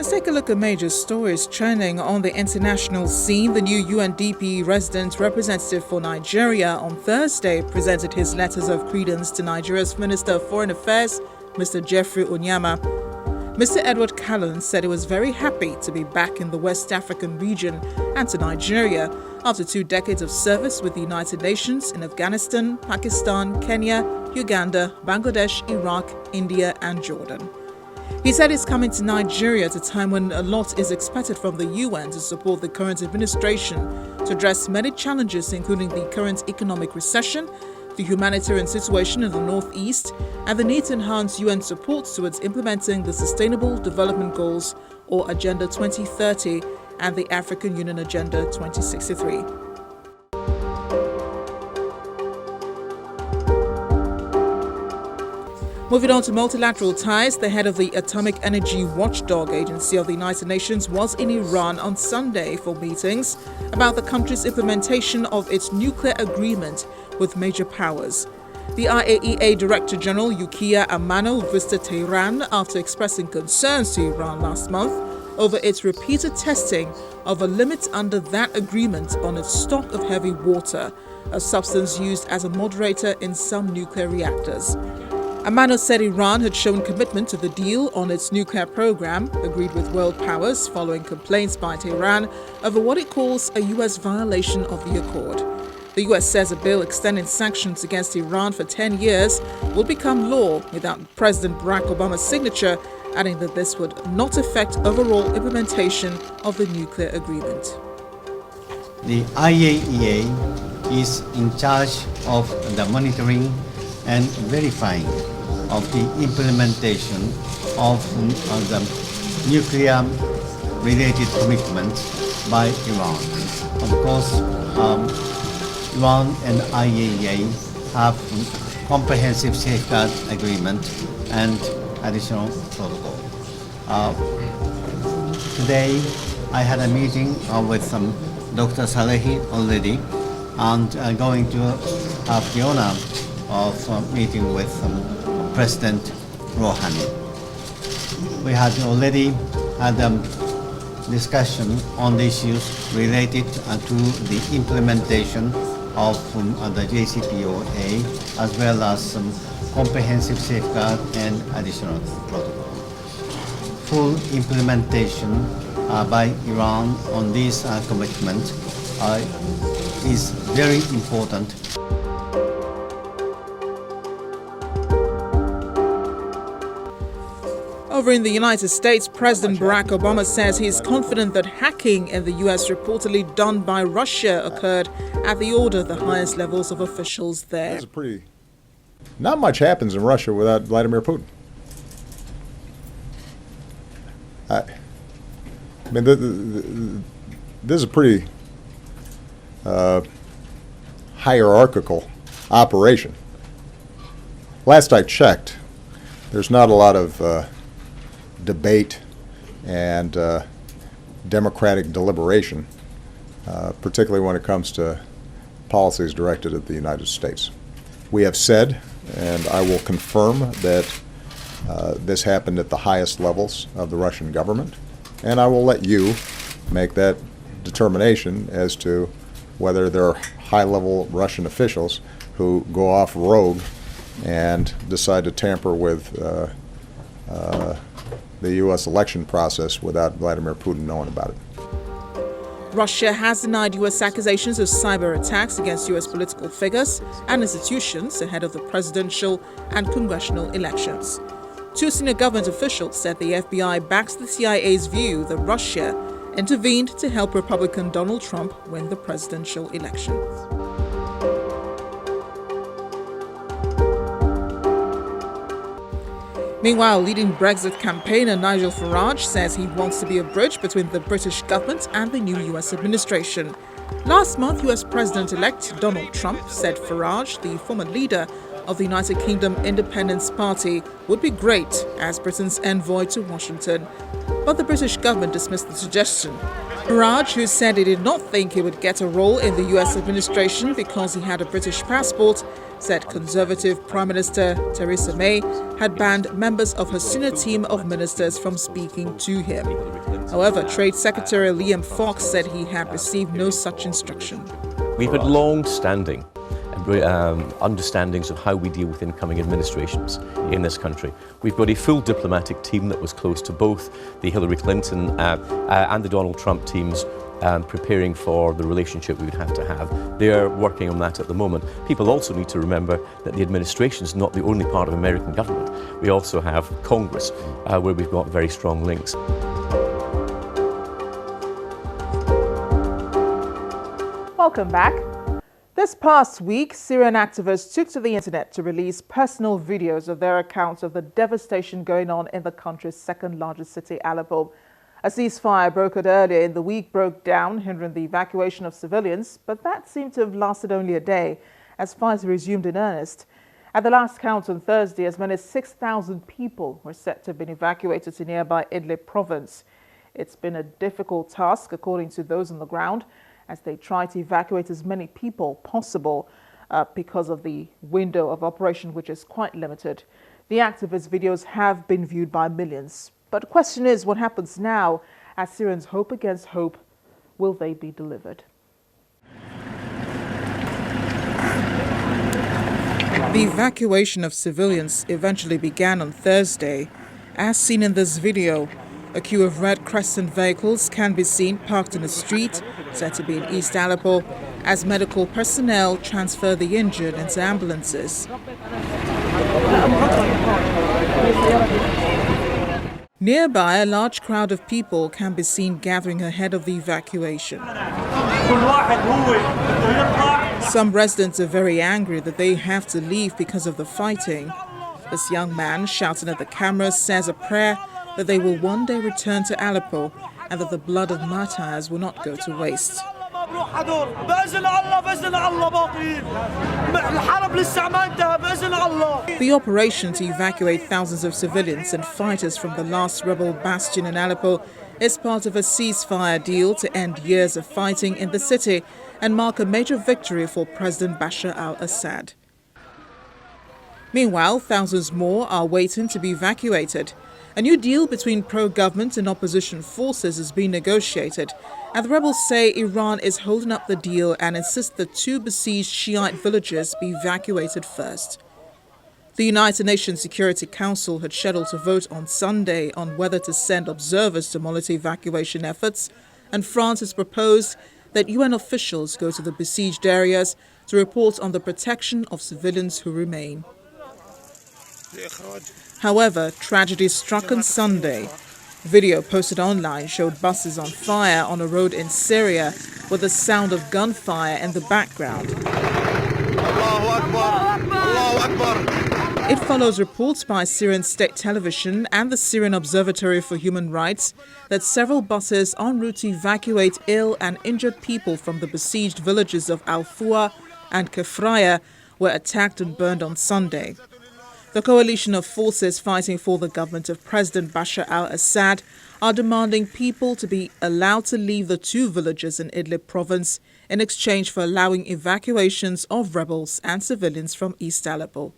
Let's take a look at major stories trending on the international scene. The new UNDP resident representative for Nigeria on Thursday presented his letters of credence to Nigeria's Minister of Foreign Affairs, Mr. Jeffrey Onyema. Mr. Edward Callan said he was very happy to be back in the West African region and to Nigeria after 2 decades of service with the United Nations in Afghanistan, Pakistan, Kenya, Uganda, Bangladesh, Iraq, India and Jordan. He said he's coming to Nigeria at a time when a lot is expected from the UN to support the current administration to address many challenges, including the current economic recession, the humanitarian situation in the northeast, and the need to enhance UN support towards implementing the Sustainable Development Goals, or Agenda 2030, and the African Union Agenda 2063. Moving on to multilateral ties, the head of the Atomic Energy Watchdog Agency of the United Nations was in Iran on Sunday for meetings about the country's implementation of its nuclear agreement with major powers. The IAEA Director General Yukiya Amano visited Tehran after expressing concerns to Iran last month over its repeated testing of a limit under that agreement on its stock of heavy water, a substance used as a moderator in some nuclear reactors. Amano said Iran had shown commitment to the deal on its nuclear program, agreed with world powers following complaints by Tehran over what it calls a U.S. violation of the accord. The U.S. says a bill extending sanctions against Iran for 10 years will become law without President Barack Obama's signature, adding that this would not affect overall implementation of the nuclear agreement. The IAEA is in charge of the monitoring and verifying of the implementation of the nuclear-related commitments by Iran. Of course, Iran and IAEA have comprehensive safeguard agreement and additional protocol. Today, I had a meeting with Dr. Salehi already, and going to have the honor of meeting with President Rouhani. We had already had a discussion on the issues related to the implementation of the JCPOA, as well as some comprehensive safeguard and additional protocol. Full implementation by Iran on these commitments is very important. Over in the United States, President Barack Obama says he's confident that hacking in the U.S. reportedly done by Russia occurred at the order of the highest levels of officials there. Not much happens in Russia without Vladimir Putin. I mean, this is a pretty hierarchical operation. Last I checked, there's not a lot of debate and democratic deliberation, particularly when it comes to policies directed at the United States. We have said, and I will confirm, that this happened at the highest levels of the Russian government, and I will let you make that determination as to whether there are high-level Russian officials who go off rogue and decide to tamper with the U.S. election process without Vladimir Putin knowing about it. Russia has denied U.S. accusations of cyber attacks against U.S. political figures and institutions ahead of the presidential and congressional elections. 2 senior government officials said the FBI backs the CIA's view that Russia intervened to help Republican Donald Trump win the presidential election. Meanwhile, leading Brexit campaigner Nigel Farage says he wants to be a bridge between the British government and the new U.S. administration. Last month, U.S. President-elect Donald Trump said Farage, the former leader of the United Kingdom Independence Party, would be great as Britain's envoy to Washington. But the British government dismissed the suggestion. Farage, who said he did not think he would get a role in the U.S. administration because he had a British passport, said Conservative Prime Minister Theresa May had banned members of her senior team of ministers from speaking to him. However, Trade Secretary Liam Fox said he had received no such instruction. We've had long-standing understandings of how we deal with incoming administrations in this country. We've got a full diplomatic team that was close to both the Hillary Clinton and the Donald Trump teams, preparing for the relationship we would have to have. They are working on that at the moment. People also need to remember that the administration is not the only part of American government. We also have Congress, where we've got very strong links. Welcome back. This past week, Syrian activists took to the internet to release personal videos of their accounts of the devastation going on in the country's second largest city, Aleppo. A ceasefire brokered earlier in the week broke down, hindering the evacuation of civilians, but that seemed to have lasted only a day as fires resumed in earnest. At the last count on Thursday, as many as 6,000 people were said to have been evacuated to nearby Idlib province. It's been a difficult task, according to those on the ground, as they try to evacuate as many people possible because of the window of operation, which is quite limited. The activist videos have been viewed by millions. But the question is, what happens now as Syrians hope against hope? Will they be delivered? The evacuation of civilians eventually began on Thursday. As seen in this video, a queue of Red Crescent vehicles can be seen parked in a street said to be in East Aleppo as medical personnel transfer the injured into ambulances. Nearby, a large crowd of people can be seen gathering ahead of the evacuation. Some residents are very angry that they have to leave because of the fighting. This young man, shouting at the camera, says a prayer that they will one day return to Aleppo and that the blood of martyrs will not go to waste. The operation to evacuate thousands of civilians and fighters from the last rebel bastion in Aleppo is part of a ceasefire deal to end years of fighting in the city and mark a major victory for President Bashar al-Assad. Meanwhile, thousands more are waiting to be evacuated. A new deal between pro-government and opposition forces is being negotiated, and the rebels say Iran is holding up the deal and insists that 2 besieged Shiite villages be evacuated first. The United Nations Security Council had scheduled to vote on Sunday on whether to send observers to monitor evacuation efforts, and France has proposed that UN officials go to the besieged areas to report on the protection of civilians who remain. However, tragedy struck on Sunday. Video posted online showed buses on fire on a road in Syria with the sound of gunfire in the background. It follows reports by Syrian state television and the Syrian Observatory for Human Rights that several buses en route to evacuate ill and injured people from the besieged villages of Al-Fua and Kefraya were attacked and burned on Sunday. The coalition of forces fighting for the government of President Bashar al-Assad are demanding people to be allowed to leave the 2 villages in Idlib province in exchange for allowing evacuations of rebels and civilians from East Aleppo.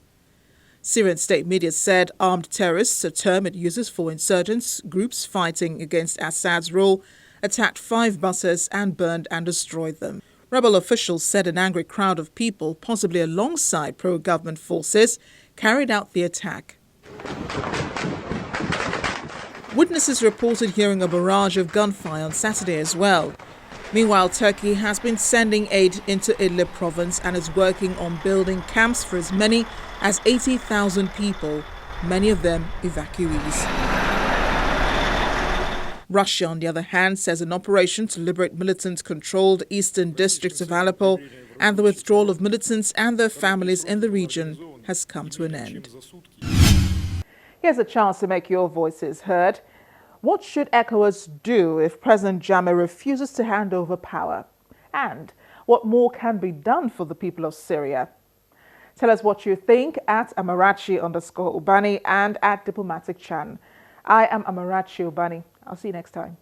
Syrian state media said armed terrorists, a term it uses for insurgents groups fighting against Assad's rule, attacked 5 buses and burned and destroyed them. Rebel officials said an angry crowd of people, possibly alongside pro-government forces, carried out the attack. Witnesses reported hearing a barrage of gunfire on Saturday as well. Meanwhile, Turkey has been sending aid into Idlib province and is working on building camps for as many as 80,000 people, many of them evacuees. Russia, on the other hand, says an operation to liberate militant-controlled eastern districts of Aleppo and the withdrawal of militants and their families in the region has come to an end. Here's a chance to make your voices heard. What should ECOWAS do if President Jammeh refuses to hand over power? And what more can be done for the people of Syria? Tell us what you think at Amarachi_Ubani and at Diplomatic Chan. I am Amarachi Ubani. I'll see you next time.